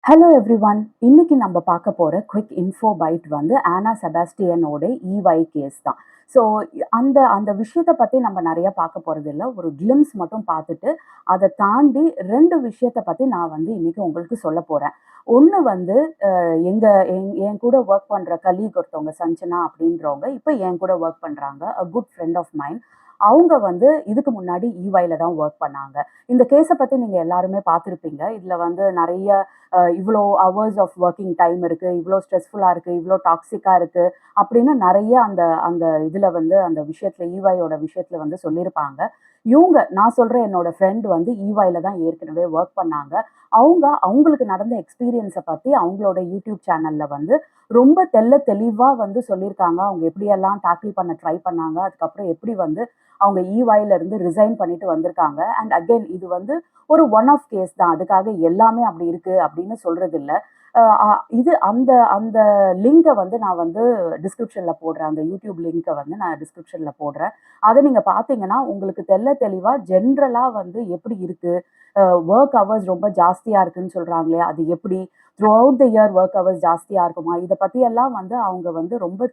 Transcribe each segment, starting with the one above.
Hello everyone. இன்னைக்கு நம்ம பார்க்க போற குயிக் இன்ஃபோ பைட் வந்து ஆனா செபாஸ்டியனோட EY கேஸ் தான். ஸோ அந்த அந்த விஷயத்த பத்தி நம்ம நெறைய பார்க்க போறதில்ல. ஒரு கிளிம்ஸ் மட்டும் பார்த்துட்டு, அத தாண்டி 2 விஷயத்த பத்தி நான் வந்து இன்னைக்கு உங்களுக்கு சொல்லப் போறேன். ஒண்ணு வந்து எங்க என் கூட வொர்க் பண்ற கலீக் ஒருத்தவங்க சஞ்சனா அப்படின்றவங்க, இப்ப என் கூட வொர்க் பண்றாங்க. A good friend of mine. அவங்க வந்து இதுக்கு முன்னாடி EYல தான் வொர்க் பண்ணாங்க. இந்த கேஸ பத்தி நீங்க எல்லாருமே பார்த்திருப்பீங்க. இதுல வந்து நெறைய இவ்வளோ ஹவர்ஸ் ஆஃப் ஒர்க்கிங் டைம் இருக்கு, இவ்வளோ ஸ்ட்ரெஸ்ஃபுல்லா இருக்கு, இவ்வளோ டாக்ஸிக்கா இருக்கு அப்படின்னு நெறைய அந்த அந்த இதுல வந்து அந்த விஷயத்துல EYயோட விஷயத்துல வந்து சொல்லியிருப்பாங்க. நான் சொல்ற என்னோட ஃப்ரெண்ட் வந்து EYல தான் ஏற்கனவே வொர்க் பண்ணாங்க. அவங்களுக்கு நடந்த எக்ஸ்பீரியன்ஸ பத்தி அவங்களோட யூடியூப் சேனல்ல வந்து ரொம்ப தெளிவா வந்து சொல்லியிருக்காங்க. அவங்க எப்படியெல்லாம் டேக்கிள் பண்ண ட்ரை பண்ணாங்க. அதுக்கப்புறம் எப்படி வந்து அவங்க EYல இருந்து ரிசைன் பண்ணிட்டு வந்திருக்காங்க. அண்ட் அகைன் இது வந்து ஒரு ஒன் ஆஃப் கேஸ் தான். அதுக்காக எல்லாமே அப்படி இருக்கு அப்படின்னு சொல்றது இல்ல. அ அ இது அந்த அந்த லிங்க வந்து நான் வந்து டிஸ்கிரிப்ஷன்ல போடுறேன். அந்த யூடியூப் லிங்க்க வந்து நான் டிஸ்கிரிப்ஷன்ல போடுறேன். அத நீங்க பார்த்தீங்கன்னா, உங்களுக்கு தெளிவா ஜென்ரலா வந்து எப்படி இருக்கு? அ வொர்க் ஹவர்ஸ் ரொம்ப ஜாஸ்தியா இருக்குன்னு சொல்றாங்களே, அது எப்படி? Through out the year work hours ஜாஸ்தியா இருக்குமா? இத பத்தியெல்லாம் வந்து அவங்க வந்து ரொம்ப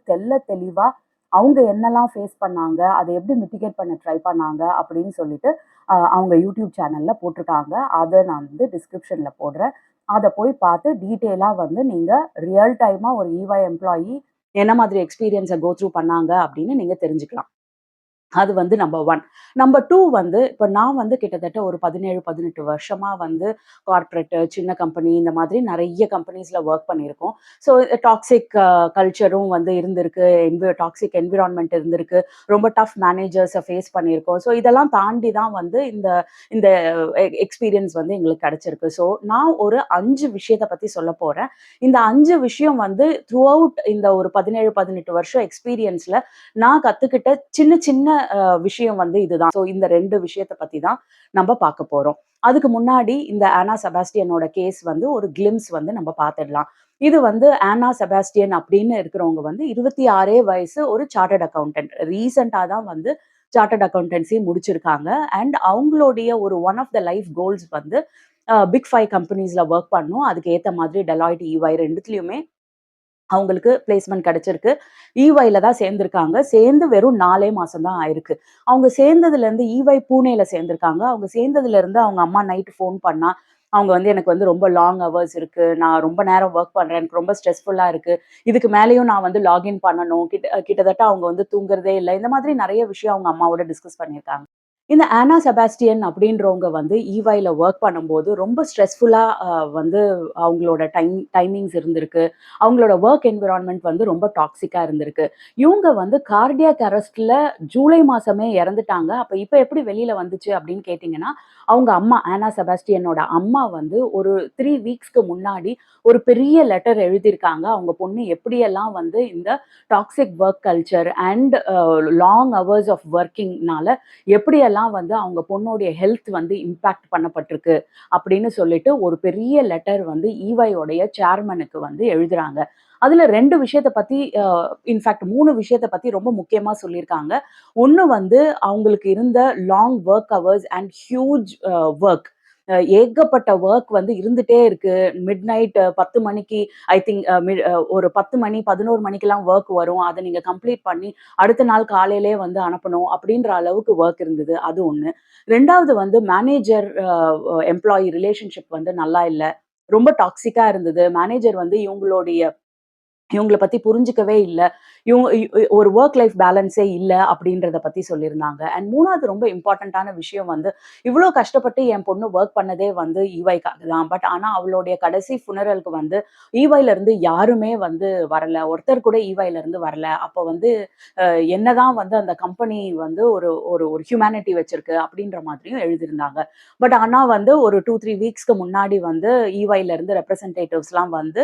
தெளிவா அவங்க என்னலாம் ஃபேஸ் பண்ணாங்க? அத எப்படி மிட்டிகேட் பண்ண ட்ரை பண்ணாங்க? அப்படின்னு சொல்லிட்டு அவங்க யூடியூப் சேனல்ல போட்டிருக்காங்க. அத நான் வந்து டிஸ்கிரிப்ஷன்ல போடுறேன். அத போய் பார்த்து டீட்டெயிலா வந்து நீங்க ரியல் டைமா ஒரு EY எம்ப்ளாயி என்ன மாதிரி எக்ஸ்பீரியன்ஸ கோ த்ரூ பண்ணாங்க அப்படின்னு நீங்க தெரிஞ்சுக்கலாம். அது வந்து நம்பர் 1. நம்பர் 2 வந்து இப்ப நான் வந்து கிட்டத்தட்ட ஒரு 17, 18 வருஷமா வந்து கார்ப்பரேட், சின்ன கம்பெனி இந்த மாதிரி நெறைய கம்பெனிஸ்ல வொர்க் பண்ணியிருக்கோம். ஸோ டாக்ஸிக் கல்ச்சரும் வந்து இருந்திருக்கு. டாக்ஸிக் என்விரான்மென்ட் இருந்திருக்கு. ரொம்ப டஃப் மேனேஜர்ஸ ஃபேஸ் பண்ணியிருக்கோம். ஸோ இதெல்லாம் தாண்டி தான் வந்து இந்த இந்த எக்ஸ்பீரியன்ஸ் வந்து எங்களுக்கு கிடைச்சிருக்கு. ஸோ நான் ஒரு 5 விஷயத்த பத்தி சொல்லப் போறேன். இந்த 5 விஷயம் வந்து த்ரூ அவுட் இந்த ஒரு 17, 18 வருஷம் எக்ஸ்பீரியன்ஸ்ல நான் கத்துக்கிட்ட சின்ன சின்ன விஷயம் வந்து இதுதான். ஸோ இந்த 2 விஷயத்த பத்தி தான் நம்ப பார்க்க போறோம். அதுக்கு முன்னாடி இந்த ஆனா செபாஸ்டியனோட கேஸ் வந்து ஒரு கிளிம்ஸ் வந்து நம்ம பார்த்துடலாம். இது வந்து ஆனா செபாஸ்டியன் அப்படின்னு இருக்கிறவங்க வந்து 26 வயசு ஒரு சார்ட்டர்ட் அக்கவுண்டன்ட். ரீசென்ட்டா தான் வந்து சார்ட்டர்ட் அக்கவுண்டன்சி முடிச்சிருக்காங்க. அண்ட் அவங்களுடைய ஒரு one of the life goals வந்து பிக் 5 கம்பெனிஸ்ல வொர்க் பண்ணணும். அதுக்கு ஏத்த மாதிரி டெலாய்ட், EY 2த்துலயுமே அவங்களுக்கு பிளேஸ்மென்ட் கிடைச்சிருக்கு. EYல தான் சேர்ந்திருக்காங்க. சேர்ந்து வெறும் 4 மாசம் தான் ஆயிருக்கு. அவங்க சேர்ந்ததுலேருந்து EY பூனேல சேர்ந்திருக்காங்க. அவங்க சேர்ந்ததுலேருந்து அவங்க அம்மா நைட் ஃபோன் பண்ணா, அவங்க வந்து எனக்கு வந்து ரொம்ப லாங் ஹவர்ஸ் இருக்கு. நான் ரொம்ப நேரம் வொர்க் பண்றேன். எனக்கு ரொம்ப ஸ்ட்ரெஸ்ஃபுல்லா இருக்கு. இதுக்கு மேலயும் நான் வந்து லாகின் பண்ணணும். கிட்டத்தட்ட அவங்க வந்து தூங்குறதே இல்ல. இந்த மாதிரி நெறைய விஷயம் அவங்க அம்மாவோட டிஸ்கஸ் பண்ணியிருக்காங்க. இந்த ஆனா செபாஸ்டியன் அப்படின்றவங்க வந்து EYல வொர்க் பண்ணும்போது ரொம்ப ஸ்ட்ரெஸ்ஃபுல்லா வந்து அவங்களோட டைமிங்ஸ் இருந்திருக்கு. அவங்களோட வொர்க் என்விரான்மென்ட் வந்து ரொம்ப டாக்ஸிக்கா இருந்திருக்கு. இவங்க வந்து கார்டியாக் அரெஸ்ட்ல ஜூலை மாசமே இறந்துட்டாங்க. அப்ப இப்ப எப்படி வெளியில வந்துச்சு அப்படின்னு கேட்டீங்கன்னா, அவங்க அம்மா ஆனா செபாஸ்டியனோட அம்மா வந்து ஒரு 3 வீக்ஸ்க்கு முன்னாடி ஒரு பெரிய லெட்டர் எழுதியிருக்காங்க. அவங்க பொண்ணு எப்படியெல்லாம் வந்து இந்த toxic work culture and long hours of வொர்க்கிங்னால எப்படியெல்லாம் வந்து அவங்க பொண்ணோடைய ஹெல்த் வந்து இம்பாக்ட் பண்ணப்பட்டிருக்கு அப்படின்னு சொல்லிட்டு ஒரு பெரிய லெட்டர் வந்து EY சேர்மனுக்கு வந்து எழுதுறாங்க. அதுல 2 விஷயத்த பத்தி இன்ஃபாக்ட் 3 விஷயத்த பத்தி ரொம்ப முக்கியமா சொல்லியிருக்காங்க. ஒண்ணு வந்து அவங்களுக்கு இருந்த long work hours and huge work. ஏகப்பட்ட வொர்க் வந்து இருந்துட்டே இருக்கு. மிட்நைட் 10 மணிக்கு ஐ திங்க் ஒரு 10 மணி, 11 மணிக்கெல்லாம் வொர்க் வரும். அத நீங்க கம்ப்ளீட் பண்ணி அடுத்த நாள் காலையிலேயே வந்து அனுப்பணும் அப்படின்ற அளவுக்கு வொர்க் இருந்தது. அது 1. 2வது வந்து மேனேஜர் எம்ப்ளாயி ரிலேஷன்ஷிப் வந்து நல்லா இல்ல. ரொம்ப டாக்ஸிக்கா இருந்தது. மேனேஜர் வந்து இவங்கள பத்தி புரிஞ்சுக்கவே இல்ல. இவங்க ஒரு வொர்க் லைஃப் பேலன்ஸே இல்ல அப்படின்றத பத்தி சொல்லியிருந்தாங்க. அண்ட் 3வது ரொம்ப இம்பார்ட்டன்ட்டான விஷயம் வந்து, இவ்ளோ கஷ்டப்பட்டு என் பொண்ணு வொர்க் பண்ணதே வந்து EYக்காக தான். பட் ஆனா அவளுடைய கடைசி ஃபுனரலுக்கு வந்து EYல இருந்து யாருமே வந்து வரல. ஒருத்தர் கூட EYல இருந்து வரல. அப்ப வந்து என்னதான் வந்து அந்த கம்பெனி வந்து ஒரு ஒரு ஒரு ஹியூமனிட்டி வச்சிருக்கு அப்படின்ற மாதிரியும் எழுதியிருந்தாங்க. பட் ஆனா வந்து ஒரு 2, 3 வீக்ஸ்க்கு முன்னாடி வந்து EYல இருந்து ரெப்ரசன்டேட்டிவ்ஸ்லாம் வந்து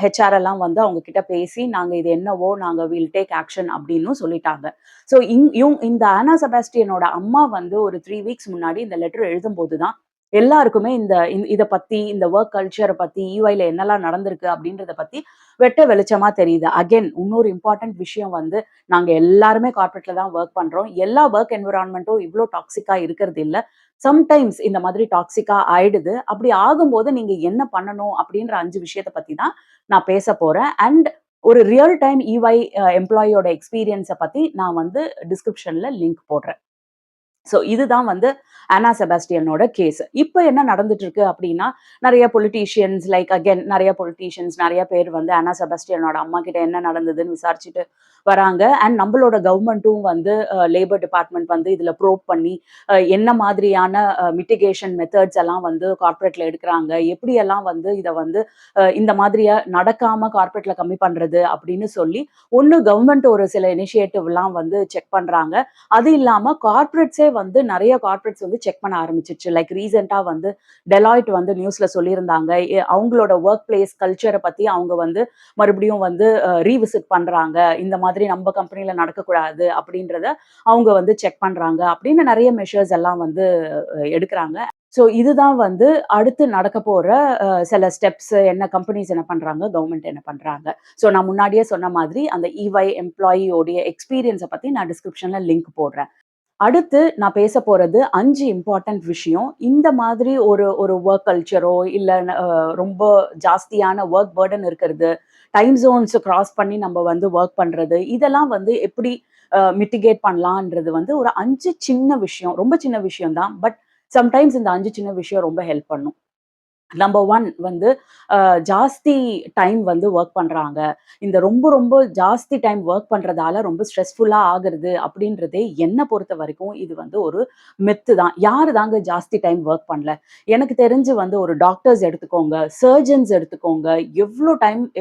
ஹெச்ஆர் எல்லாம் வந்து அவங்க கிட்ட பேசி, நாங்க இது என்னவோ நாங்க வில் டேக் ஆக்ஷன் அப்டின்னும் சொல்லிட்டாங்க. ஸோ இந்த ஆனா செபாஸ்டியனோட அம்மா வந்து ஒரு 3 வீக்ஸ் முன்னாடி இந்த லெட்டர் எழுதும்போது தான் எல்லாருக்குமே இத பத்தி, இந்த வொர்க் கல்ச்சர பத்தி, ஈஒய்ல என்னலாம் நடந்திருக்கு அப்படின்றத பத்தி வெட்ட வெளிச்சமா தெரியுது. அகைன் இன்னொரு இம்பார்ட்டன்ட் விஷயம் வந்து, நாங்க எல்லாருமே கார்ப்பரேட்ல தான் வொர்க் பண்றோம். எல்லா வொர்க் என்வைரன்மென்ட்டும் இவ்ளோ டாக்ஸிக்கா இருக்கிறது இல்ல. சம்டைம்ஸ் இந்த மாதிரி டாக்ஸிக்கா ஆயிடுது. அப்படி ஆகும்போது நீங்க என்ன பண்ணணும் அப்படின்ற 5 விஷயத்த பத்தி தான் நான் பேசப் போறேன். அண்ட் ஒரு ரியல் டைம் ஈஒய் எம்ப்ளாயியோட எக்ஸ்பீரியன்ஸ பத்தி நான் வந்து டிஸ்கிரிப்ஷன்ல லிங்க் போடுறேன். ஸோ இதுதான் வந்து ஆனா செபாஸ்டியனோட கேஸ். இப்ப என்ன நடந்துட்டு இருக்கு அப்டின்னா, நெறைய பொலிட்டீஷியன்ஸ் லைக் அகைன் நெறைய பொலிட்டீஷியன்ஸ் நெறைய பேர் வந்து ஆனா செபாஸ்டியனோட அம்மா கிட்ட என்ன நடந்ததுன்னு விசாரிச்சுட்டு வராங்க. அண்ட் நம்மளோட கவர்மெண்ட்டும் வந்து லேபர் டிபார்ட்மெண்ட் வந்து இதுல ப்ரோப் பண்ணி என்ன மாதிரியான மிட்டிகேஷன் மெத்தட்ஸ் எல்லாம் வந்து கார்ப்பரேட்ல எடுக்குறாங்க. எப்படியெல்லாம் வந்து இத வந்து இந்த மாதிரியா நடக்காம கார்ப்பரேட்ல கம்மி பண்றது அப்படின்னு சொல்லி, ஒண்ணு கவர்மெண்ட் ஒரு சில இனிஷியேட்டிவ்லாம் வந்து செக் பண்றாங்க. அது இல்லாம கார்ப்பரேட்ஸே வந்து நெறைய கார்ப்பரேட்ஸ் வந்து செக் பண்ண ஆரம்பிச்சுருச்சு. லைக் ரீசென்ட்டா வந்து டெலாய்ட் வந்து நியூஸ்ல சொல்லியிருந்தாங்க. அவங்களோட வொர்க் பிளேஸ் கல்ச்சர பத்தி அவங்க வந்து மறுபடியும் வந்து ரீவிசிட் பண்றாங்க. இந்த மாதிரி நம்ம கம்பெனில நடக்கக்கூடாது அப்படின்றத அவங்க வந்து செக் பண்றாங்க. அப்படின்னு நெறைய மெஷர்ஸ் எல்லாம் வந்து எடுக்குறாங்க. ஸோ இதுதான் வந்து அடுத்து நடக்கப் போற சில ஸ்டெப்ஸ் என்ன கம்பெனிஸ் என்ன பண்றாங்க, கவர்ன்மெண்ட் என்ன பண்றாங்க. ஸோ நான் முன்னாடியே சொன்ன மாதிரி அந்த ஈஒய் எம்ப்ளாயியோடைய எக்ஸ்பீரியன்ஸ பத்தி நான் டிஸ்கிரிப்ஷன்ல லிங்க் போடுறேன். அடுத்து நான் பேசப் போறது 5 இம்பார்ட்டன்ட் விஷயம். இந்த மாதிரி ஒரு ஒரு வொர்க் கல்ச்சரோ இல்ல ரொம்ப ஜாஸ்தியான வொர்க் பர்டன் இருக்கிறது, டைம் ஜோன்ஸ் கிராஸ் பண்ணி நம்ம வந்து வொர்க் பண்றது, இதெல்லாம் வந்து எப்படி மிட்டிகேட் பண்ணலான்றது வந்து ஒரு 5 சின்ன விஷயம். ரொம்ப சின்ன விஷயம் தான். பட் சம்டைம்ஸ் இந்த 5 சின்ன விஷயம் ரொம்ப ஹெல்ப் பண்ணும். நம்பர் 1 வந்து ஜாஸ்தி டைம் வந்து வொர்க் பண்றாங்க. இந்த ரொம்ப ரொம்ப ஜாஸ்தி டைம் வொர்க் பண்றதால ரொம்ப ஸ்ட்ரெஸ்ஃபுல்லா ஆகுறது அப்படின்றதே என்ன பொறுத்தவரைக்கும் இது வந்து ஒரு மித்து தான். யாரு தாங்க ஜாஸ்தி டைம் வொர்க் பண்ணல? எனக்கு தெரிஞ்சு வந்து ஒரு டாக்டர்ஸ் எடுத்துக்கோங்க, சர்ஜன்ஸ் எடுத்துக்கோங்க,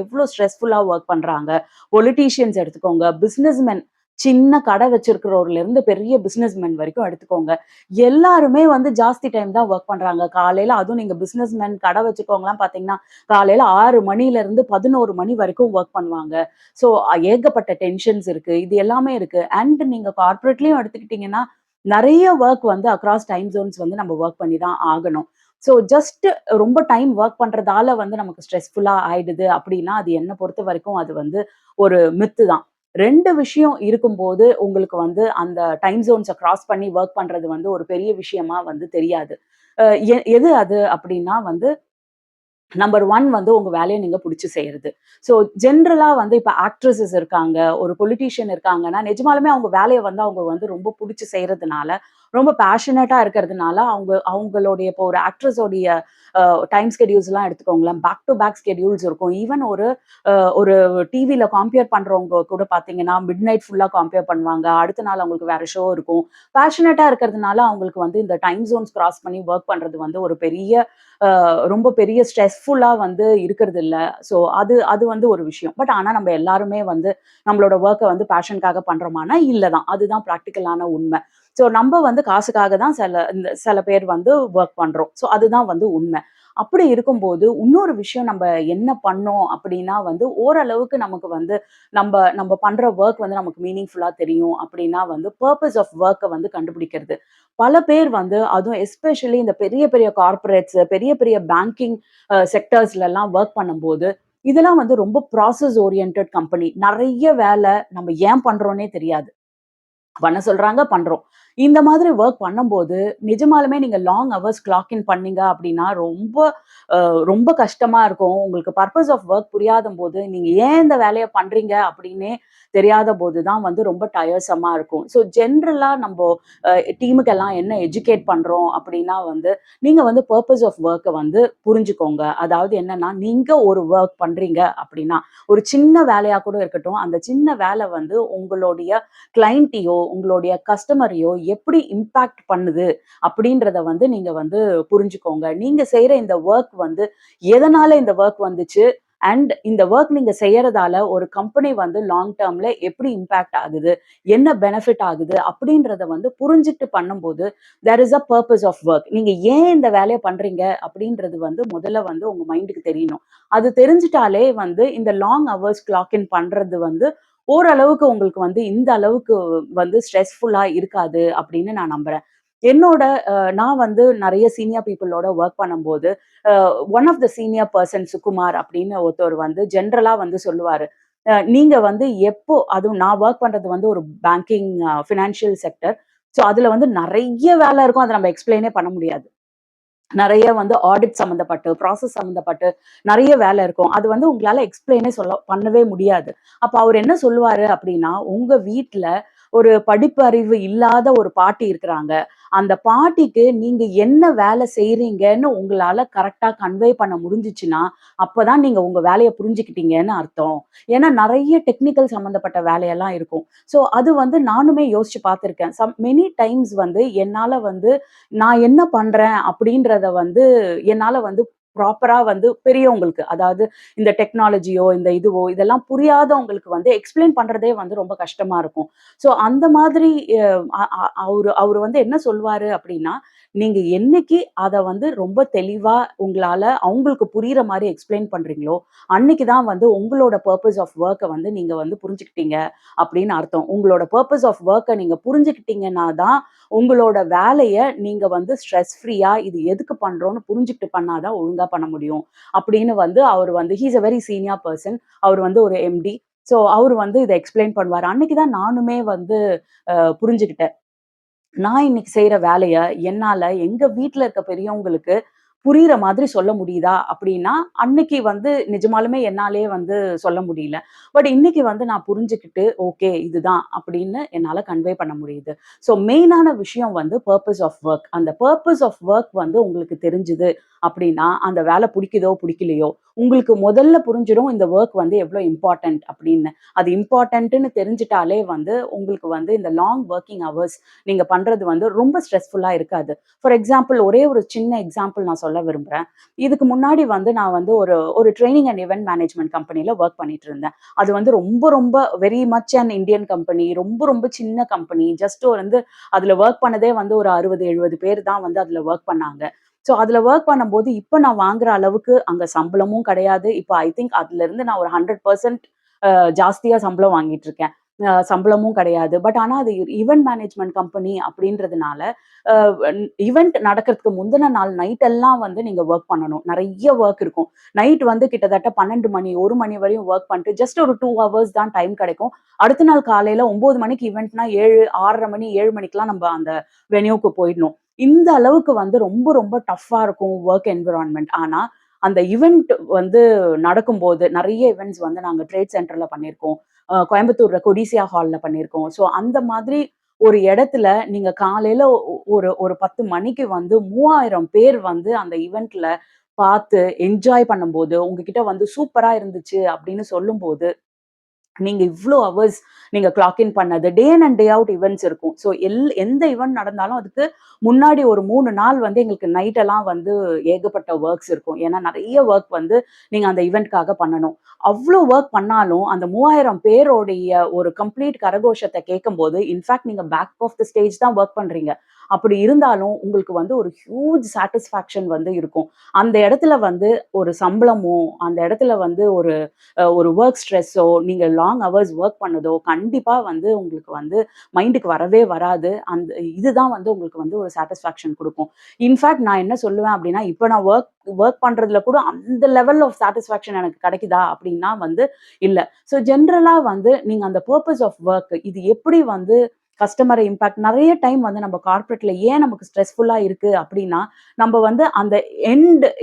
எவ்ளோ ஸ்ட்ரெஸ்ஃபுல்லா வொர்க் பண்றாங்க. பொலிட்டீஷியன்ஸ் எடுத்துக்கோங்க, பிசினஸ்மென் சின்ன கடை வச்சிருக்கிறவர்லருந்து பெரிய பிசினஸ்மென் வரைக்கும் எடுத்துக்கோங்க. எல்லாருமே வந்து ஜாஸ்தி டைம் தான் வொர்க் பண்றாங்க. காலையில அதுவும் நீங்க பிசினஸ்மேன் கடை வச்சுக்கவங்கலாம் பார்த்தீங்கன்னா, காலையில 6 மணியிலருந்து 11 மணி வரைக்கும் வொர்க் பண்ணுவாங்க. ஸோ ஏகப்பட்ட டென்ஷன்ஸ் இருக்கு. இது எல்லாமே இருக்கு. அண்ட் நீங்க கார்ப்பரேட்லயும் எடுத்துக்கிட்டீங்கன்னா, நெறைய வொர்க் வந்து அக்ராஸ் டைம் ஜோன்ஸ் வந்து நம்ம வொர்க் பண்ணி தான் ஆகணும். ஸோ ஜஸ்ட் ரொம்ப டைம் வொர்க் பண்றதால வந்து நமக்கு ஸ்ட்ரெஸ்ஃபுல்லா ஆயிடுது அப்டின்னா, அது என்ன பொறுத்தவரைக்கும் அது வந்து ஒரு மித்து தான். 2 விஷயம் இருக்கும்போது, உங்களுக்கு வந்து அந்த டைம் ஜோன்ஸ கிராஸ் பண்ணி வொர்க் பண்றது வந்து ஒரு பெரிய விஷயமா வந்து தெரியாது. அ எது அது அப்டின்னா வந்து நம்பர் 1 வந்து உங்க வேலைய நீங்க புடிச்சு செய்றது. ஸோ ஜெனரலா வந்து இப்ப ஆக்ட்ரஸஸ் இருக்காங்க, ஒரு பொலிட்டீஷியன் இருக்காங்கன்னா, நிஜமாலுமே அவங்க வேலைய வந்து அவங்க வந்து ரொம்ப புடிச்சு செய்றதுனால, ரொம்ப பேஷனேட்டா இருக்கிறதுனால, அவங்களுடைய இப்போ ஒரு ஆக்ட்ரஸோடைய அ டைம் ஸ்கெட்யூல்ஸ்லாம் எடுத்துக்கோங்களேன். பேக் டூ பேக் ஸ்கெட்யூல்ஸ் இருக்கும். ஈவன் ஒரு டிவில காம்பியர் பண்றவங்க கூட பார்த்தீங்கன்னா, மிட் நைட் ஃபுல்லா காம்பியர் பண்ணுவாங்க. அடுத்த நாள் அவங்களுக்கு வேற ஷோ இருக்கும். பேஷனேட்டா இருக்கிறதுனால அவங்களுக்கு வந்து இந்த டைம் ஜோன்ஸ் கிராஸ் பண்ணி வொர்க் பண்றது வந்து ஒரு பெரிய ரொம்ப பெரிய ஸ்ட்ரெஸ்ஃபுல்லா வந்து இருக்கிறதில்ல. ஸோ அது அது வந்து ஒரு விஷயம். பட் ஆனா நம்ம எல்லாருமே வந்து நம்மளோட வொர்க்க வந்து பேஷனுக்காக பண்றோமான்னா, இல்ல தான். அதுதான் பிராக்டிகலான உண்ம. ஸோ நம்ப வந்து காசுக்காக தான் சில பேர் வந்து வொர்க் பண்றோம். ஸோ அதுதான் வந்து உண்ம. அப்படி இருக்கும்போது, இன்னொரு விஷயம் நம்ப என்ன பண்ணோம் அப்படின்னா வந்து, ஓரளவுக்கு நமக்கு வந்து நம்ப நம்ப பண்ற வொர்க் வந்து நமக்கு மீனிங்ஃபுல்லா தெரியும் அப்படின்னா வந்து, பர்ப்பஸ் ஆஃப் வொர்க்க வந்து கண்டுபிடிக்கிறது. பல பேர் வந்து அதுவும் எஸ்பெஷலி இந்த பெரிய பெரிய கார்ப்பரேட்ஸ், பெரிய பெரிய பேங்கிங் செக்டர்ஸ்லலாம் வொர்க் பண்ணும்போது, இதெல்லாம் வந்து ரொம்ப ப்ராசஸ் ஓரியன்டட் கம்பெனி. நெறைய வேல நம்ம ஏன் பண்றோம்னே தெரியாது. பண்ண சொல்றாங்க, பண்றோம். இந்த மாதிரி வொர்க் பண்ணும்போது, நிஜமாலுமே நீங்க லாங் ஹவர்ஸ் கிளாக் இன் பண்ணீங்க அப்டின்னா, அ ரொம்ப கஷ்டமா இருக்கும். உங்களுக்கு பர்ப்பஸ் ஆஃப் வொர்க் புரியாதம்போது, நீங்க ஏன் இந்த வேலைய பண்றீங்க அப்டின்னே தெரியாத போது தான் வந்து ரொம்ப டயர்ஸமா இருக்கும். ஸோ ஜென்ரலா நம்போ அ டீமுக்கெல்லாம் என்ன எஜுகேட் பண்றோம் அப்டின்னா வந்து, நீங்க வந்து பர்ப்பஸ் ஆஃப் வொர்க்க வந்து புரிஞ்சுக்கோங்க. அதாவது என்னன்னா, நீங்க ஒரு வொர்க் பண்றீங்க அப்டின்னா, ஒரு சின்ன வேலையா கூட இருக்கட்டும், அந்த சின்ன வேல வந்து உங்களுடைய கிளையண்ட்டயோ, உங்களுடைய கஸ்டமரையோ எப்படி இம்பாக்ட் பண்ணுது அப்படின்றத வந்து நீங்க வந்து புரிஞ்சுக்கோங்க. நீங்க செய்ற இந்த வொர்க் வந்து எதனால இந்த வொர்க் வந்துச்சு? அண்ட் இந்த வொர்க் நீங்க செய்யறதால ஒரு கம்பெனி வந்து லாங் டெர்ம்ல எப்படி இம்பாக்ட் ஆகுது? என்ன பெனிஃபிட் ஆகுது? அப்படின்றத வந்து புரிஞ்சுட்டு பண்ணும்போது, there is a purpose of work. நீங்க ஏன் இந்த வேலைய பண்றீங்க? அப்படின்றது வந்து முதல்ல வந்து உங்க மைண்டுக்கு தெரியணும். அது தெரிஞ்சுட்டாலே வந்து இந்த லாங் ஹவர்ஸ் கிளாக் இன் பண்றது வந்து ஓரளவுக்கு உங்களுக்கு வந்து இந்த அளவுக்கு வந்து ஸ்ட்ரெஸ்ஃபுல்லா இருக்காது அப்படின்னு நான் நம்புறேன். என்னோட நான் வந்து நெறைய சீனியர் பீப்பிளோட வொர்க் பண்ணும்போது, a one of the senior person Sukumar அப்படின்னு ஒருத்தர் வந்து ஜெனரலா வந்து சொல்லுவாரு. நீங்க வந்து எப்போ அதுவும் நான் வொர்க் பண்றது வந்து ஒரு பேங்கிங் ஃபினான்ஷியல் செக்டர். ஸோ அதுல வந்து நெறைய வேல இருக்கும். அத நம்ம எக்ஸ்ப்ளைனே பண்ண முடியாது. நெறைய வந்து ஆடிட் சம்மந்தப்பட்டு, ப்ராசஸ் சம்மந்தப்பட்டு நெறைய வேலை இருக்கும். அது வந்து உங்களால எக்ஸ்ப்ளைனே பண்ணவே முடியாது. அப்ப அவரு என்ன சொல்லுவாரு அப்டின்னா, உங்க வீட்ல ஒரு படிப்பறிவு இல்லாத ஒரு பாட்டி இருக்கிறாங்க. அந்த பாட்டிக்கு நீங்க என்ன வேலை செய்றீங்கன்னு உங்களால கரெக்ட்டா கன்வே பண்ண முடிஞ்சுச்சுன்னா, அப்பதான் நீங்க உங்க வேலைய புரிஞ்சுக்கிட்டீங்கன்னு அர்த்தம். ஏன்னா நெறைய டெக்னிக்கல் சம்மந்தப்பட்ட வேலையெல்லாம் இருக்கும். ஸோ அது வந்து நானுமே யோசிச்சு பார்த்துருக்கேன். மெனி டைம்ஸ் வந்து என்னால வந்து நான் என்ன பண்றேன் அப்படின்றத வந்து என்னால வந்து ப்ராப்பரா வந்து பெரியவங்களுக்கு, அதாவது இந்த டெக்னாலஜியோ, இந்த இதுவோ இதெல்லாம் புரியாதவங்களுக்கு வந்து எக்ஸ்ப்ளைன் பண்றதே வந்து ரொம்ப கஷ்டமா இருக்கும். ஸோ அந்த மாதிரி அ அ அ அவரு அவரு வந்து என்ன சொல்வாரு அப்படின்னா, நீங்க என்னைக்கு அத வந்து ரொம்ப தெளிவா உங்களால அவங்களுக்கு புரியிற மாரி எக்ஸ்ப்ளைன் பண்றீங்களோ, அன்னைக்கு தான் வந்து உங்களோட பர்ப்பஸ் ஆஃப் வொர்க்க வந்து நீங்க வந்து புரிஞ்சுக்கிட்டீங்க அப்படின்னு அர்த்தம். உங்களோட பர்ப்பஸ் ஆஃப் வொர்க்க நீங்க புரிஞ்சுக்கிட்டீங்கன்னா தான் உங்களோட வேலைய நீங்க வந்து ஸ்ட்ரெஸ் ஃப்ரீயா இது எதுக்கு பண்றோம்னு புரிஞ்சுகிட்டு பண்ணா தான் ஒழுங்கா பண்ண முடியும். அப்படின்னு வந்து அவரு வந்து he is a very senior person. அவரு வந்து ஒரு எம்டி. ஸோ அவரு வந்து இத எக்ஸ்ப்ளைன் பண்ணுவாரு. அன்னைக்கு தான் நானுமே வந்து புரிஞ்சுகிட்டேன். நான் இன்னைக்கு செய்ற வேலைய என்னால எங்க வீட்ல இருக்க பெரியவங்களுக்கு புரியிற மாதிரி சொல்ல முடியுதா? அப்படின்னா, அன்னைக்கு வந்து நிஜமாலுமே என்னாலயே வந்து சொல்ல முடியல. பட் இன்னைக்கு வந்து நான் புரிஞ்சுகிட்டு, ஓகே இதுதான் அப்படின்னு என்னால கன்வே பண்ண முடியுது. ஸோ மெயினான விஷயம் வந்து பர்ப்பஸ் ஆஃப் வொர்க். அந்த பர்ப்பஸ் ஆஃப் வொர்க் வந்து உங்களுக்கு தெரிஞ்சுது அப்படின்னா, அந்த வேலை புடிக்குதோ, புடிக்கலையோ, உங்களுக்கு முதல்ல புரிஞ்சிரும் இந்த வொர்க் வந்து எவ்ளோ இம்பார்ட்டன்ட் அப்படின்னு. அது இம்பார்ட்டன்ட்ன்னு தெரிஞ்சுட்டாலே வந்து உங்களுக்கு வந்து இந்த லாங் வொர்க்கிங் ஹவர்ஸ் நீங்க பண்றது வந்து ரொம்ப ஸ்ட்ரெஸ்ஃபுல்லா இருக்காது. ஃபார் எக்ஸாம்பிள் ஒரே ஒரு சின்ன எக்ஸாம்பிள் நான் சொல்ல விரும்புறேன். இதுக்கு முன்னாடி வந்து நான் வந்து ஒரு ஒரு ட்ரெய்னிங் அண்ட் இவென்ட் மேனேஜ்மென்ட் கம்பெனில வொர்க் பண்ணிட்டு இருந்தேன். அது வந்து ரொம்ப ரொம்ப very much an Indian company. ரொம்ப ரொம்ப சின்ன கம்பெனி. ஜஸ்ட் வந்து அதுல வொர்க் பண்ணதே வந்து ஒரு 60, 70 பேர் தான் வந்து அதுல வொர்க் பண்ணாங்க. ஸோ அதுல வொர்க் பண்ணும்போது, இப்ப நான் வாங்குற அளவுக்கு அங்க சம்பளமும் கிடையாது. இப்ப ஐ திங்க் அதுலருந்து நான் ஒரு 100% ஜாஸ்தியா சம்பளம் வாங்கிட்டு இருக்கேன். சம்பளமும் கிடையாது. பட் ஆனா அது ஈவென்ட் மேனேஜ்மென்ட் கம்பெனி அப்படின்றதுனால, அ ஈவென்ட் நடக்கிறதுக்கு முந்தின நாள் நைட் எல்லாம் வந்து நீங்க வொர்க் பண்ணணும். நெறைய வொர்க் இருக்கும். நைட் வந்து கிட்டத்தட்ட 12 மணி, 1 மணி வரையும் வொர்க் பண்ணிட்டு ஜஸ்ட் ஒரு 2 ஹவர்ஸ் தான் டைம் கிடைக்கும். அடுத்த நாள் காலையில 9 மணிக்கு ஈவென்ட்னா 7, 6:30 மணி, 7 மணிக்கெல்லாம் நம்ப அந்த வென்யூக்கு போயிடணும். இந்த அளவுக்கு வந்து ரொம்ப ரொம்ப டஃப்பா இருக்கும் வொர்க் என்வைரன்மென்ட். ஆனா, அந்த ஈவென்ட் வந்து நடக்கும்போது நெறைய ஈவென்ட்ஸ் வந்து நாங்க ட்ரேட் சென்டர்ல பண்ணியிருக்கோம். கோயம்புத்தூர்ல கொடிசியா ஹால்ல பண்ணியிருக்கோம். ஸோ அந்த மாதிரி ஒரு இடத்துல நீங்க காலையில ஒரு ஒரு 10 மணிக்கு வந்து 3000 பேர் வந்து அந்த ஈவென்ட்ல பார்த்து என்ஜாய் பண்ணும்போது, உங்ககிட்ட வந்து சூப்பரா இருந்துச்சு அப்படின்னு சொல்லும்போது, நீங்க இவ்ளோ ஹவர்ஸ் நீங்க கிளாக் இன் பண்ணது. Day in and day out events இருக்கும். ஸோ எந்த ஈவென்ட் நடந்தாலும் அதுக்கு முன்னாடி ஒரு 3 நாள் வந்து எங்களுக்கு நைட் எல்லாம் வந்து ஏகப்பட்ட வொர்க்ஸ் இருக்கும். ஏன்னா நெறைய வொர்க் வந்து நீங்க அந்த ஈவென்ட்காக பண்ணணும். அவ்ளோ வொர்க் பண்ணாலும் அந்த 3000 பேருடைய ஒரு கம்ப்ளீட் கரகோஷத்த கேட்கும்போது, இன்ஃபாக்ட் நீங்க பேக் ஆஃப் த ஸ்டேஜ் தான் வொர்க் பண்றீங்க. அப்படி இருந்தாலும் உங்களுக்கு வந்து ஒரு ஹியூஜ் சாட்டிஸ்ஃபாக்ஷன் வந்து இருக்கும். அந்த இடத்துல வந்து ஒரு சம்பளமோ, அந்த இடத்துல வந்து ஒரு வொர்க் ஸ்ட்ரெஸ்ஸோ, நீங்க லாங் ஹவர்ஸ் வொர்க் பண்ணதோ, கண்டிப்பா வந்து உங்களுக்கு வந்து மைண்டுக்கு வரவே வராது. இதுதான் வந்து உங்களுக்கு வந்து ஒரு சாட்டிஸ்ஃபாக்ஷன் குடுக்கும். இன்ஃபாக்ட் நான் என்ன சொல்லுவேன் அப்டின்னா, இப்ப நான் வொர்க் வொர்க் பண்றதுல கூட அந்த லெவல் ஆஃப் சாட்டிஸ்ஃபாக்ஷன் எனக்கு கிடைக்குதா? அப்டின்னா வந்து இல்ல. ஸோ ஜெனரலா வந்து நீங்க அந்த பர்ப்பஸ் ஆஃப் வொர்க் இது எப்படி வந்து கஸ்டமர இம்பாக்ட் நெறைய டைம் வந்து நம்ம கார்ப்பரேட்ல ஏன் நமக்கு ஸ்ட்ரெஸ்ஃபுல்லா இருக்கு அப்டின்னா, நம்ப வந்து அந்த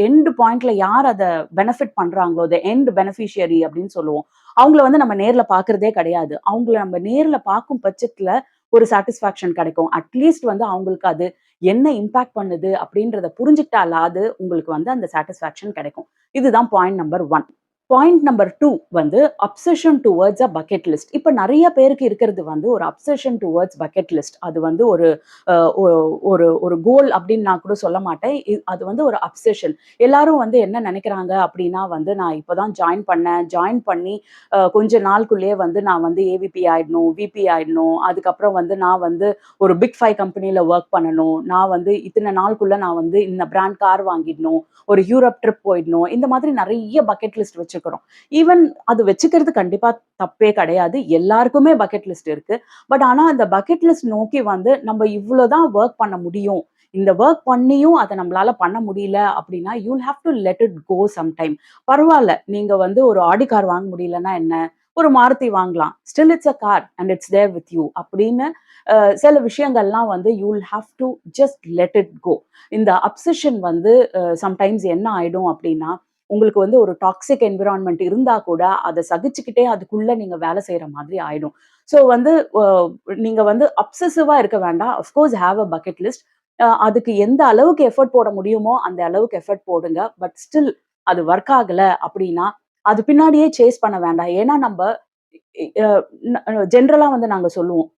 எண்ட் பாயிண்ட்ல யார் அத பெனிஃபிட் பண்றாங்களோ, எண்ட் பெனிஃபிஷியரி அப்படின்னு சொல்லுவோம். அவங்கள வந்து நம்ம நேர்ல பார்க்கிறதே கிடையாது. அவங்கள நம்ம நேர்ல பார்க்கும் பட்சத்துல ஒரு சாட்டிஸ்ஃபாக்ஷன் கிடைக்கும். அட்லீஸ்ட் வந்து அவங்களுக்கு அது என்ன இம்பாக்ட் பண்ணுது அப்படின்றத புரிஞ்சுக்கிட்டாலாவது உங்களுக்கு வந்து அந்த சாட்டிஸ்ஃபாக்ஷன் கிடைக்கும். இதுதான் பாயிண்ட் நம்பர் 1. பாயிண்ட் நம்பர் 2 வந்து obsession towards a bucket list. இப்ப நெறைய பேருக்கு இருக்கிறது வந்து ஒரு அப்சஷன் டுவர்ட்ஸ் பக்கெட் லிஸ்ட். அது வந்து ஒரு அ ஒ ஒரு ஒரு கோல் அப்படின்னு நான் கூட சொல்ல மாட்டேன். அது வந்து ஒரு அப்சஷன். எல்லாரும் வந்து என்ன நெனைக்கிறாங்க அப்படின்னா வந்து, நான் இப்ப தான் ஜாயின் பண்ணேன். ஜாயின் பண்ணி கொஞ்ச நாளுக்குள்ளேயே வந்து நான் வந்து ஏவிபி ஆயிடணும், விபி ஆயிடணும். அதுக்கப்புறம் வந்து நான் வந்து ஒரு பிக் 5 கம்பெனில வொர்க் பண்ணணும். நான் வந்து இத்தன நாளுக்குள்ள நான் வந்து இந்த பிராண்ட் கார் வாங்கிடணும். ஒரு யூரோப் ட்ரிப் போயிடணும். இந்த மாதிரி நெறைய பக்கெட் லிஸ்ட் வச்சிருப்போம். வச்சுக்கிறோம். ஈவன் அது வச்சுக்கிறது கண்டிப்பா தப்பே கிடையாது. எல்லாருக்குமே பக்கெட் லிஸ்ட் இருக்கு. பட் ஆனா அந்த பக்கெட் லிஸ்ட் நோக்கி வந்து நம்ம இவ்ளோ தான் வொர்க் பண்ண முடியும். இந்த வொர்க் பண்ணியும் அத நம்மளால பண்ண முடியல அப்டின்னா, you will have to let it go some time. பரவால்ல. நீங்க வந்து ஒரு ஆடி கார் வாங்க முடியலன்னா என்ன? ஒரு மாருதி வாங்கலாம். Still it's a car and it's there with you அப்படின்னு சில விஷயங்கள்லாம் வந்து you will have to just let it go. இந்த அப்சஷன் வந்து சம்டைம்ஸ் என்ன ஆயிடும் அப்படின்னா, உங்களுக்கு வந்து ஒரு டாக்ஸிக் என்விரான்மென்ட் இருந்தா கூட, அத சகிச்சுக்கிட்டே அதுக்குள்ள நீங்க வேலை செய்ற மாதிரி ஆயிடும். ஸோ வந்து அ நீங்க வந்து அப்சசிவா இருக்க வேண்டாம். Of course have a bucket list. அதுக்கு எந்த அளவுக்கு எஃபோர்ட் போட முடியுமோ, அந்த அளவுக்கு எஃபோர்ட் போடுங்க. பட் ஸ்டில் அது வொர்க் ஆகல அப்படின்னா, அது பின்னாடியே சேஸ் பண்ண வேண்டாம். ஏன்னா நம்ப இ அ ஜெனரலா வந்து நாங்க சொல்லுவோம்.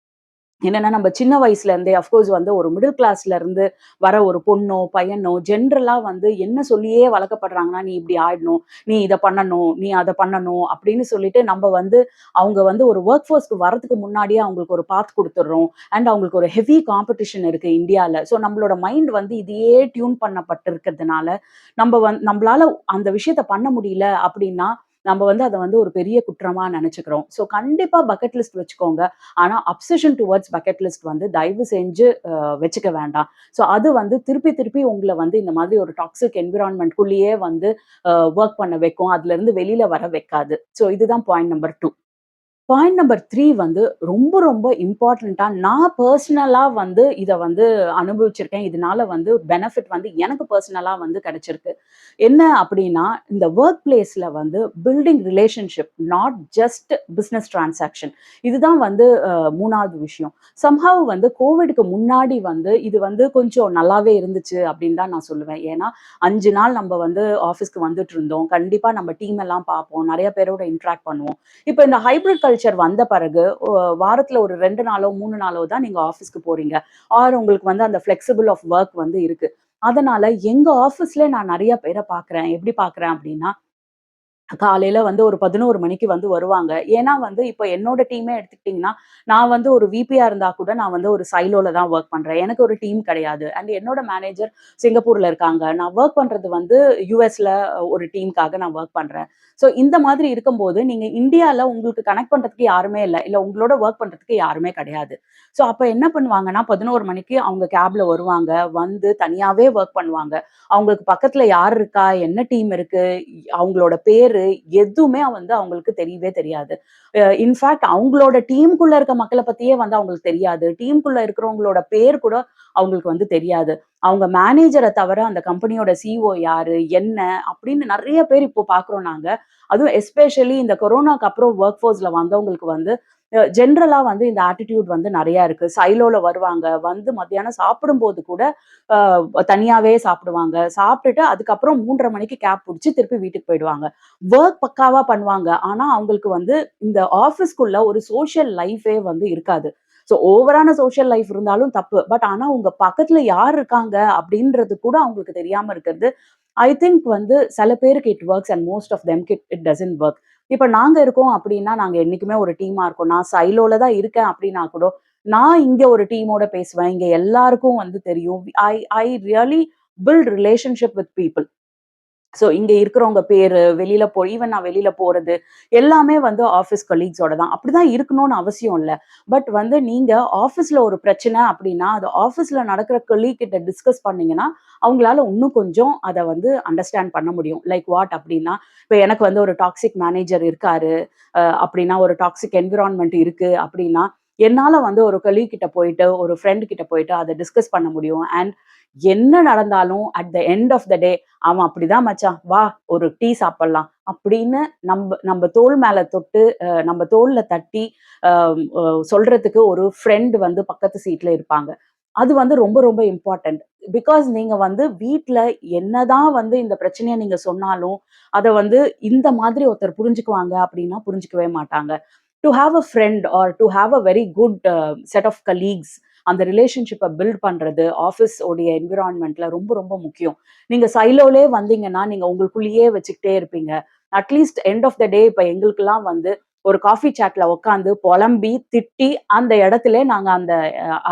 என்னன்னா, நம்ம சின்ன வயசுல இருந்தே அஃப்கோர்ஸ் வந்து ஒரு மிடில் கிளாஸ்ல இருந்து வர ஒரு பொண்ணோ, பையனோ ஜென்ரலா வந்து என்ன சொல்லியே வளர்க்கப்படுறாங்கன்னா, "நீ இப்படி ஆயிடணும். நீ இத பண்ணணும். நீ அத பண்ணணும்." அப்படின்னு சொல்லிட்டு நம்ம வந்து அவங்க வந்து ஒரு வொர்க் ஃபோர்ஸ்க்கு வரதுக்கு முன்னாடியே அவங்களுக்கு ஒரு பாத் குடுத்துடுறோம். அண்ட் அவங்களுக்கு ஒரு ஹெவி காம்படிஷன் இருக்கு இந்தியால. ஸோ நம்மளோட மைண்ட் வந்து இதையே டியூன் பண்ணப்பட்டிருக்கிறதுனால, நம்பளால அந்த விஷயத்த பண்ண முடியல அப்படின்னா, நம்ம வந்து அத வந்து ஒரு பெரிய குற்றமா நெனச்சுக்கிறோம். ஸோ கண்டிப்பா பக்கெட் லிஸ்ட் வச்சுக்கோங்க. ஆனா, அப்சஷன் டுவர்ட்ஸ் பக்கெட் லிஸ்ட் வந்து தயவு செஞ்சு வச்சுக்க வேண்டாம். ஸோ அது வந்து திருப்பி திருப்பி உங்கள வந்து இந்த மாதிரி ஒரு டாக்ஸிக் என்விரான்மென்ட் குள்ளேயே வந்து வொர்க் பண்ண வைக்கும். அதுலருந்து வெளில வர வைக்காது. ஸோ இதுதான் பாயிண்ட் நம்பர் 2. பாயிண்ட் நம்பர் 3 வந்து ரொம்ப ரொம்ப இம்பார்ட்டன்ட்டா நான் பெர்சனலா வந்து இத வந்து அனுபவிச்சிருக்கேன். இதனால வந்து பெனிஃபிட் வந்து எனக்கு பெர்சனலா வந்து கிடைச்சிருக்கு. என்ன அப்படின்னா, இந்த வொர்க் பிளேஸ்ல வந்து building relationship not just business transaction. இதுதான் வந்து 3வது விஷயம். சம்ஹவ் வந்து கோவிட்க்கு முன்னாடி வந்து இது வந்து கொஞ்சம் நல்லாவே இருந்துச்சு அப்படின்னு தான் நான் சொல்லுவேன். ஏன்னா 5 நாள் நம்ம வந்து ஆஃபீஸ்க்கு வந்துட்டு இருந்தோம். கண்டிப்பா நம்ம டீம் எல்லாம் பார்ப்போம். நெறைய பேரோட இன்டராக்ட் பண்ணுவோம். இப்ப இந்த ஹைபிரிட் கல்ச்சர் வந்த பிறகு, வாரத்துல ஒரு 2 நாளோ, 3 நாளோ தான் நீங்க ஆஃபீஸ்க்கு போறீங்க. ஆர் உங்களுக்கு வந்து அந்த ஃப்ளெக்சிபிள் ஆஃப் வொர்க் வந்து இருக்கு. அதனால எங்க ஆஃபீஸ்ல நான் நெறைய பேர பார்க்குறேன். எப்படி பார்க்குறேன் அப்படின்னா, காலையில வந்து ஒரு 11 மணிக்கு வந்து வருவாங்க. ஏன்னா வந்து இப்ப என்னோட டீமே எடுத்துக்கிட்டீங்கன்னா, நான் வந்து ஒரு விபியா இருந்தா கூட நான் வந்து ஒரு சைலோல தான் வொர்க் பண்றேன். எனக்கு ஒரு டீம் கிடையாது. அண்ட் என்னோட மேனேஜர் சிங்கப்பூர்ல இருக்காங்க. நான் வொர்க் பண்றது வந்து யுஎஸ்ல ஒரு டீம்க்காக நான் வொர்க் பண்றேன். ஸோ இந்த மாதிரி இருக்கும்போது, நீங்க இந்தியால உங்களுக்கு கனெக்ட் பண்றதுக்கு யாருமே இல்ல. இல்ல உங்களோட வொர்க் பண்றதுக்கு யாருமே கிடையாது. ஸோ அப்ப என்ன பண்ணுவாங்கன்னா, 11 மணிக்கு அவங்க கேப்ல வருவாங்க. வந்து தனியாவே வொர்க் பண்ணுவாங்க. அவங்களுக்கு பக்கத்துல யார் இருக்கா? என்ன டீம் இருக்கு? அவங்களோட பேரு எதுவுமே வந்து அவங்களுக்கு தெரியவே தெரியாது. இன்ஃபாக்ட் அவங்களோட டீம்க்குள்ள இருக்க மக்கள பத்தியே வந்து அவங்களுக்கு தெரியாது. டீம்க்குள்ள இருக்கிறவங்களோட பேர் கூட அவங்களுக்கு வந்து தெரியாது. அவங்க மேனேஜர தவிர அந்த கம்பெனியோட சிஇஓ யாரு? என்ன? அப்படின்னு நெறைய பேர் இப்போ பார்க்குறோம் நாங்க. அதுவும் எஸ்பெஷலி இந்த கொரோனாக்கு அப்புறம் வொர்க் ஃபோர்ஸ்ல வந்தவங்களுக்கு வந்து ஜென்ரலா வந்து இந்த ஆட்டிட்யூட் வந்து நெறையா இருக்கு. சைலோல வருவாங்க. வந்து மத்தியானம் சாப்பிடும்போது கூட அ தனியாவே சாப்பிடுவாங்க. சாப்பிட்டுட்டு அதுக்கப்புறம் 3:30 மணிக்கு கேப் புடிச்சு திருப்பி வீட்டுக்கு போயிடுவாங்க. வொர்க் பக்காவா பண்ணுவாங்க. ஆனா, அவங்களுக்கு வந்து இந்த ஆஃபீஸ்க்குள்ள ஒரு சோசியல் லைஃபே வந்து இருக்காது. ஸோ ஓவரான சோசியல் லைஃப் இருந்தாலும் தப்பு. பட் ஆனா, உங்க பக்கத்துல யார் இருக்காங்க அப்படின்றது கூட அவங்களுக்கு தெரியாம இருக்கிறது. ஐ திங்க் வந்து சில பேருக்கு it works and most of தெம்க்கு இட் டசன்ட் வொர்க். இப்ப நாங்க இருக்கோம் அப்படின்னா, நாங்க என்னைக்குமே ஒரு டீமா இருக்கோம். நான் சைலோல தான் இருக்கேன் அப்படின்னா கூட, நான் இங்க ஒரு டீமோட பேசுவேன். இங்க எல்லாருக்கும் வந்து தெரியும். I I really build relationship with people. So இங்க இருக்கிறவங்க பேரு, வெளியில ஈவன் நான் வெளியில போறது, எல்லாமே வந்து ஆஃபீஸ் கொலீக்ஸோட தான். அப்படிதான் இருக்கணும்னு அவசியம் இல்ல. பட் வந்து நீங்க ஆஃபீஸ்ல ஒரு பிரச்சனை அப்படின்னா, அது ஆஃபீஸ்ல நடக்கிற கொலீக் கிட்ட டிஸ்கஸ் பண்ணீங்கன்னா, அவங்களால இன்னும் கொஞ்சம் அத வந்து அண்டர்ஸ்டாண்ட் பண்ண முடியும். லைக் வாட் அப்படின்னா, இப்ப எனக்கு வந்து ஒரு டாக்ஸிக் மேனேஜர் இருக்காரு. அப்படின்னா ஒரு டாக்ஸிக் என்விரான்மென்ட் இருக்கு அப்படின்னா, என்னால வந்து ஒரு கொலீக் கிட்ட போயிட்டு, ஒரு ஃப்ரெண்ட் கிட்ட போயிட்டு அத டிஸ்கஸ் பண்ண முடியும். அண்ட் என்ன நடந்தாலும் at the end of the day அவன் அப்படிதான் மச்சான். வா ஒரு டீ சாப்பிடலாம். அப்படின்னு நம்ப தோள் மேல தொட்டு, நம்ம தோள்ல தட்டி, அ அ சொல்றதுக்கு ஒரு ஃப்ரெண்ட் வந்து பக்கத்து சீட்ல இருப்பாங்க. அது வந்து ரொம்ப ரொம்ப இம்பார்ட்டன்ட். பிகாஸ் நீங்க வந்து வீட்ல என்னதான் வந்து இந்த பிரச்சனைய நீங்க சொன்னாலும், அத வந்து இந்த மாதிரி ஒருத்தர் புரிஞ்சுக்குவாங்க அப்படின்னா புரிஞ்சுக்கவே மாட்டாங்க. To have a friend or to have a very good set of colleagues அந்த ரிலேஷன்ஷிப்ப பில்ட் பண்றது ஆஃபீஸ் உடைய என்விரான்மென்ட்ல ரொம்ப ரொம்ப முக்கியம். நீங்க சைலோலயே வந்தீங்கன்னா, நீங்க உங்களுக்குள்ளேயே வச்சுக்கிட்டே இருப்பீங்க. அட்லீஸ்ட் எண்ட் ஆஃப் த டே இப்ப எங்களுக்கெல்லாம் வந்து ஒரு காஃபி சாட்ல உட்காந்து புலம்பி, திட்டி அந்த இடத்திலே நாங்க அந்த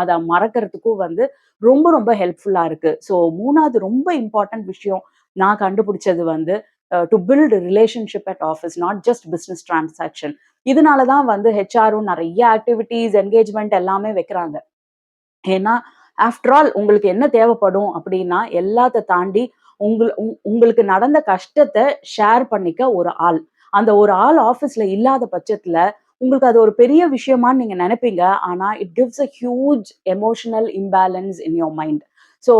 அத மறக்கறதுக்கும் வந்து ரொம்ப ரொம்ப ஹெல்ப்ஃபுல்லா இருக்கு. ஸோ 3வது ரொம்ப இம்பார்ட்டன்ட் விஷயம் நான் கண்டுபிடிச்சது வந்து, to build relationship at office, not just business transaction. இதனால தான் வந்து ஹெச்ஆரும் நிறைய ஆக்டிவிட்டீஸ், என்கேஜ்மெண்ட் எல்லாமே வைக்கிறாங்க. ஏன்னா, ஆஃப்டர் ஆல் உங்களுக்கு என்ன தேவைப்படும் அப்படின்னா, எல்லாத்த தாண்டி உங்களுக்கு நடந்த கஷ்டத்த ஷேர் பண்ணிக்க ஒரு ஆள். அந்த ஒரு ஆள் ஆஃபீஸ்ல இல்லாத பட்சத்துல, உங்களுக்கு அது ஒரு பெரிய விஷயமான்னு நீங்க நெனைப்பீங்க. ஆனா, it gives a huge emotional imbalance in your mind. So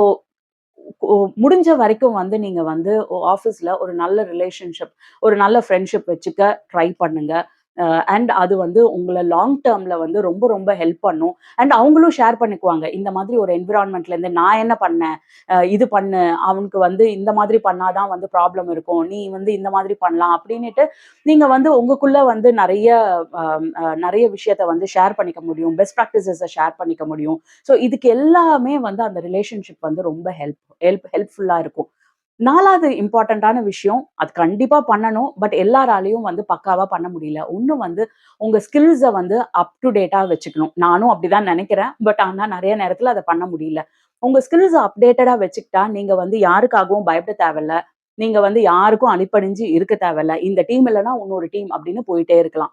முடிஞ்ச வரைக்கும் வந்து நீங்க வந்து ஆஃபீஸ்ல ஒரு நல்ல ரிலேஷன்ஷிப், ஒரு நல்ல ஃப்ரெண்ட்ஷிப் வச்சுக்க ட்ரை பண்ணுங்க. அண்ட் அது வந்து உங்கள லாங் டெர்ம்ல வந்து ரொம்ப ரொம்ப ஹெல்ப் பண்ணும். அண்ட் அவங்களும் ஷேர் பண்ணிக்குவாங்க. இந்த மாதிரி ஒரு என்விரான்மென்ட்ல இருந்து நான் என்ன பண்ணேன்? இது பண்ணு. அவனுக்கு வந்து இந்த மாதிரி பண்ணா தான் வந்து ப்ராப்ளம் இருக்கும். நீ வந்து இந்த மாதிரி பண்ணலாம் அப்படின்னுட்டு, நீங்க வந்து உங்களுக்குள்ள வந்து நெறைய விஷயத்த வந்து ஷேர் பண்ணிக்க முடியும். பெஸ்ட் பிராக்டிஸஸ ஷேர் பண்ணிக்க முடியும். ஸோ இதுக்கு எல்லாமே வந்து அந்த ரிலேஷன்ஷிப் வந்து ரொம்ப ஹெல்ப்ஃபுல்லா இருக்கும். 4வது இம்பார்ட்டன்ட்டான விஷயம், அது கண்டிப்பா பண்ணணும். பட் எல்லாராலயும் வந்து பக்காவா பண்ண முடியல. ஒண்ணு வந்து உங்க ஸ்கில்ஸ வந்து அப் டு டேட்டா வச்சுக்கணும். நானும் அப்படிதான் நெனைக்கிறேன். பட் ஆனா நெறைய நேரத்துல அத பண்ண முடியல. உங்க ஸ்கில்ஸ அப்டேட்டடா வச்சுக்கிட்டா, நீங்க வந்து யாருக்காகவும் பயப்பட தேவையில்ல. நீங்க வந்து யாருக்கும் அடிபணிஞ்சு இருக்க தேவையில்ல. இந்த டீம் இல்லன்னா இன்னொரு டீம் அப்படின்னு போயிட்டே இருக்கலாம்.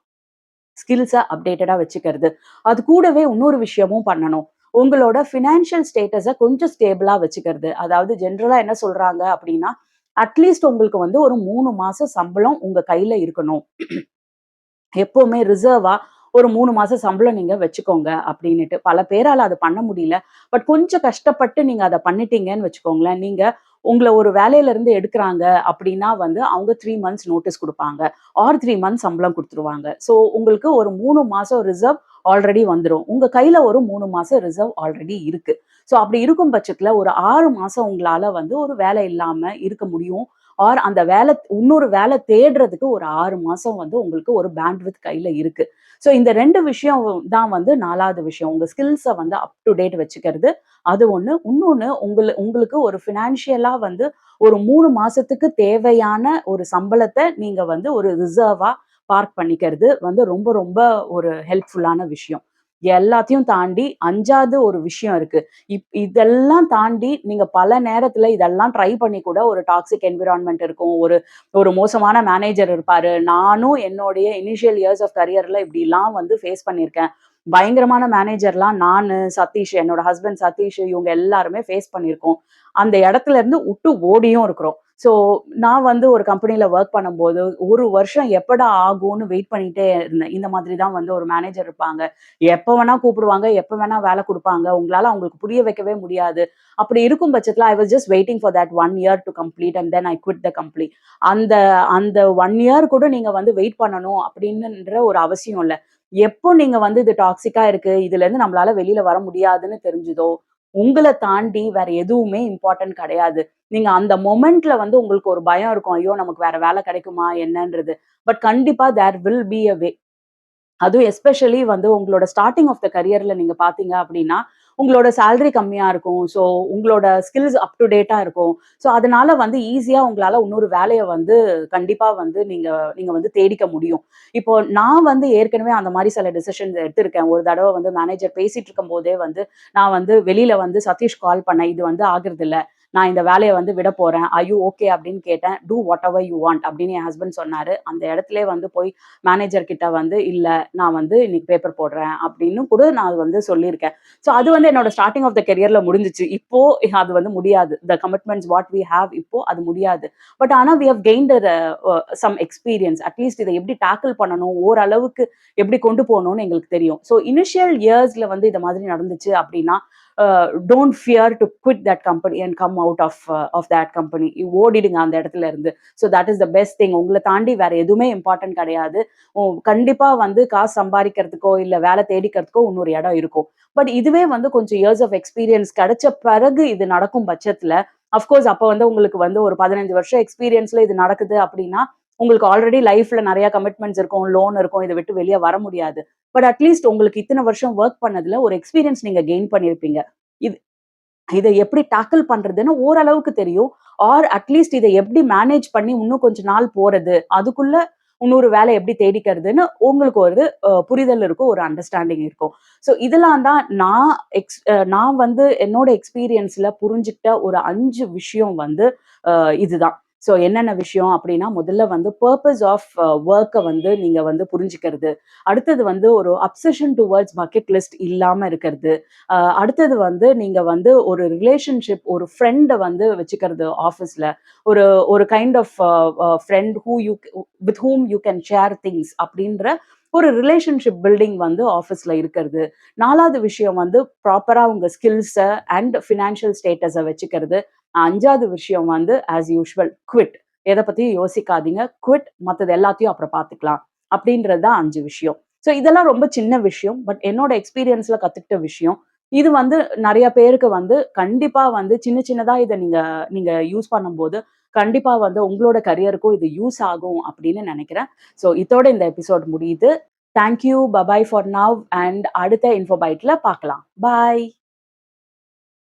ஸ்கில்ஸ அப்டேட்டடா வச்சுக்கிறது. அது கூடவே இன்னொரு விஷயமும் பண்ணணும். உங்களோட ஃபினான்ஷியல் ஸ்டேட்டஸ கொஞ்சம் ஸ்டேபிளா வச்சுக்கிறது. அதாவது ஜெனரலா என்ன சொல்றாங்க அப்டின்னா, அட்லீஸ்ட் உங்களுக்கு வந்து ஒரு 3 மாசம் சம்பளம் உங்க கையில இருக்கணும். எப்பவுமே ரிசர்வா ஒரு 3 மாசம் சம்பளம் நீங்க வச்சுக்கோங்க அப்டின்னுட்டு. பல பேரால அது பண்ண முடியல. பட் கொஞ்சம் கஷ்டப்பட்டு நீங்க அத பண்ணிட்டீங்கன்னு வச்சுக்கோங்களேன். நீங்க உங்கள ஒரு வேலையில இருந்து எடுக்குறாங்க அப்டின்னா வந்து அவங்க 3 மந்த்ஸ் நோட்டீஸ் குடுப்பாங்க. ஆர் 3 மந்த்ஸ் சம்பளம் குடுத்துருவாங்க. ஸோ உங்களுக்கு ஒரு 3 மாசம் ரிசர்வ் ஆல்ரெடி வந்துரும். உங்க கையில ஒரு 3 மாசம் ரிசர்வ் ஆல்ரெடி இருக்கு. ஸோ அப்டி இருக்கும் பட்சத்துல ஒரு 6 மாசம் உங்களால வந்து ஒரு வேலை இல்லாம இருக்க முடியும். ஆர் அந்த இன்னொரு வேலை தேடுறதுக்கு ஒரு 6 மாசம் வந்து உங்களுக்கு ஒரு பேண்ட்வித் கையில இருக்கு. ஸோ இந்த 2 விஷயம் தான் வந்து 4வது விஷயம். உங்க ஸ்கில்ஸ வந்து அப் டு டேட் வச்சுக்கிறது. அது ஒண்ணு. இன்னொன்னு உங்களுக்கு ஒரு ஃபினான்ஷியலா வந்து ஒரு 3 மாசத்துக்கு தேவையான ஒரு சம்பளத்த நீங்க வந்து ஒரு ரிசர்வா பார்க் பண்ணிக்கிறது வந்து ரொம்ப ரொம்ப ஒரு ஹெல்ப்ஃபுல்லான விஷயம். எல்லாத்தையும் தாண்டி 5வது ஒரு விஷயம் இருக்கு. இதெல்லாம் தாண்டி நீங்க பல நேரத்துல இதெல்லாம் ட்ரை பண்ணி கூட ஒரு டாக்ஸிக் என்விரான்மென்ட் இருக்கும். ஒரு ஒரு மோசமான மேனேஜர் இருப்பாரு. நானும் என்னுடைய இனிஷியல் இயர்ஸ் ஆஃப் கரியர்ல இப்படிலாம் வந்து ஃபேஸ் பண்ணியிருக்கேன். பயங்கரமான மேனேஜர்லாம் நானு, சதீஷ், என்னோட ஹஸ்பண்ட் சதீஷ் இவங்க எல்லாருமே ஃபேஸ் பண்ணியிருக்கோம். அந்த இடத்துல இருந்து உட்டு ஓடியும் இருக்கிறோம். ஸோ நான் வந்து ஒரு கம்பெனில வொர்க் பண்ணும்போது, 1 வருஷம் எப்படா ஆகும்னு வெயிட் பண்ணிட்டே இருந்தேன். இந்த மாதிரி தான் வந்து ஒரு மேனேஜர் இருப்பாங்க. எப்ப வேணா கூப்பிடுவாங்க, எப்ப வேணா வேலை குடுப்பாங்க. உங்களால அவங்களுக்கு புரிய வைக்கவே முடியாது. அப்படி இருக்கும் பட்சத்தில I was just waiting for that 1 year to complete and then I quit the company. அந்த அந்த 1 இயர் கூட நீங்க வந்து வெயிட் பண்ணணும் அப்படின்னுன்ற ஒரு அவசியம் இல்ல. எப்போ நீங்க வந்து இது டாக்ஸிக்கா இருக்கு, இதுலருந்து நம்மளால வெளில வர முடியாதுன்னு தெரிஞ்சுதோ, உங்கள தாண்டி வேற எதுவுமே இம்பார்ட்டன்ட் கிடையாது. நீங்க அந்த மொமெண்ட்ல வந்து உங்களுக்கு ஒரு பயம் இருக்கும். ஐயோ! நமக்கு வேற வேலை கிடைக்குமா என்னன்றது. பட் கண்டிப்பா தேர் வில் பி எ வே. அதுவும் எஸ்பெஷலி வந்து உங்களோட ஸ்டார்ட்டிங் ஆஃப் த கரியர்ல நீங்க பார்த்தீங்க அப்படின்னா, உங்களோட சேலரி கம்மியா இருக்கும். ஸோ உங்களோட ஸ்கில்ஸ் அப் டு டேட்டா இருக்கும். ஸோ அதனால வந்து ஈஸியா உங்களால இன்னொரு வேலைய வந்து கண்டிப்பா வந்து நீங்க நீங்க வந்து தேடிக்க முடியும். இப்போ நான் வந்து ஏற்கனவே அந்த மாரி சில டிசிஷன்ஸ் எடுத்திருக்கேன். ஒரு தடவ வந்து மேனேஜர் பேசிட்டு இருக்கும்போதே வந்து, நான் வந்து வெளியில வந்து சதீஷ் கால் பண்ணேன். இது வந்து ஆகுறதில்ல. நான் இந்த வேலைய வந்து விட போறேன். ஆர் யூ ஓகே அப்படின்னு கேட்டேன். Do whatever you want அப்படின்னு என் ஹஸ்பண்ட் சொன்னாரு. அந்த இடத்திலேயே வந்து போய் மேனேஜர் கிட்ட வந்து, "இல்ல நான் வந்து இன்னைக்கு பேப்பர் போடுறேன்." அப்படின்னு கூட நான் வந்து சொல்லியிருக்கேன். ஸோ அது வந்து என்னோட ஸ்டார்ட்டிங் ஆஃப் த கரியர்ல முடிஞ்சுச்சு. இப்போ அது வந்து முடியாது. The commitments what we have இப்போ அது முடியாது. பட் ஆனா we have gained some experience. At least இத எப்படி டேக்கிள் பண்ணணும், ஓரளவுக்கு எப்படி கொண்டு போணும்னு எங்களுக்கு தெரியும். ஸோ இனிஷியல் இயர்ஸ்ல வந்து இந்த மாதிரி நடந்துச்சு அப்படின்னா, don't fear to quit that company and come out of that company. ஓடிடுங்க அந்த இடத்துல இருந்து. So that is the best thing. உங்கள தாண்டி வேற எதுவுமே இம்பார்ட்டன்ட் கிடையாது. கண்டிப்பா வந்து காசு சம்பாரிக்கிறதுக்கோ, இல்ல வேலை தேடிக்கிறதுக்கோ இன்னொரு இடம் இருக்கும். பட் இதுவே வந்து கொஞ்சம் இயர்ஸ் ஆஃப் எக்ஸ்பீரியன்ஸ் கிடைச்ச பிறகு இது நடக்கும் பட்சத்துல, அஃப்கோர்ஸ் அப்ப வந்து உங்களுக்கு வந்து ஒரு 15 வருஷம் எக்ஸ்பீரியன்ஸ்ல இது நடக்குது அப்படின்னா, உங்களுக்கு ஆல்ரெடி லைஃப்ல நெறைய கமிட்மெண்ட்ஸ் இருக்கும், லோன் இருக்கும். இத விட்டு வெளிய வர முடியாது. பட் அட்லீஸ்ட் உங்களுக்கு இத்தன வருஷம் வொர்க் பண்ணதுல ஒரு எக்ஸ்பீரியன்ஸ் நீங்க கெயின் பண்ணியிருப்பீங்க. இது இத எப்படி டேக்கிள் பண்றதுன்னு ஓரளவுக்கு தெரியும். ஆர் அட்லீஸ்ட் இத எப்படி மேனேஜ் பண்ணி இன்னும் கொஞ்ச நாள் போறது. அதுக்குள்ள இன்னொரு வேலை எப்படி தேடிக்கிறதுன்னு உங்களுக்கு ஒரு புரிதல் இருக்கும். ஒரு அண்டர்ஸ்டாண்டிங் இருக்கும். ஸோ இதெல்லாம் தான் நான் வந்து என்னோட எக்ஸ்பீரியன்ஸ்ல புரிஞ்சுகிட்ட ஒரு 5 விஷயம் வந்து இதுதான். ஸோ என்னென்ன விஷயம் அப்படின்னா, முதல்ல வந்து பர்ப்பஸ் ஆஃப் வொர்க்க வந்து நீங்க வந்து புரிஞ்சுக்கிறது. அடுத்தது வந்து ஒரு அப்சஷன் டுவர்ட்ஸ் பக்கெட் லிஸ்ட் இல்லாம இருக்கிறது. அடுத்தது வந்து நீங்க வந்து ஒரு ரிலேஷன்ஷிப், ஒரு ஃப்ரெண்ட வந்து வச்சுக்கிறது ஆஃபீஸ்ல. ஒரு ஒரு kind of friend with whom you can share things அப்படின்ற ஒரு ரிலேஷன்ஷிப் பில்டிங் வந்து ஆஃபீஸ்ல இருக்கிறது. 4வது விஷயம் வந்து ப்ராப்பரா உங்க ஸ்கில்ஸ அண்ட் ஃபினான்ஷியல் ஸ்டேட்டஸ வச்சுக்கிறது. 5வது விஷயம் வந்து ஆஸ் யூசுவல் குவிட். எத பத்தியும் யோசிக்காதீங்க. குவிட் மத்தது எல்லாத்தையும் அப்புறம் பார்த்துக்கலாம். அப்படின்றது தான் 5 விஷயம். ஸோ இதெல்லாம் ரொம்ப சின்ன விஷயம். பட் என்னோட எக்ஸ்பீரியன்ஸ்ல கத்துக்கிட்ட விஷயம். இது வந்து நெறைய பேருக்கு வந்து கண்டிப்பா வந்து சின்ன சின்னதா இத நீங்க நீங்க யூஸ் பண்ணும்போது, கண்டிப்பா வந்து உங்களோட கரியருக்கும் இது யூஸ் ஆகும் அப்படின்னு நெனைக்கிறேன். ஸோ இதோட இந்த எபிசோட் முடியுது. Thank you. Bye bye for now and அடுத்த இன்ஃபோ பைட்ல பார்க்கலாம். பாய்.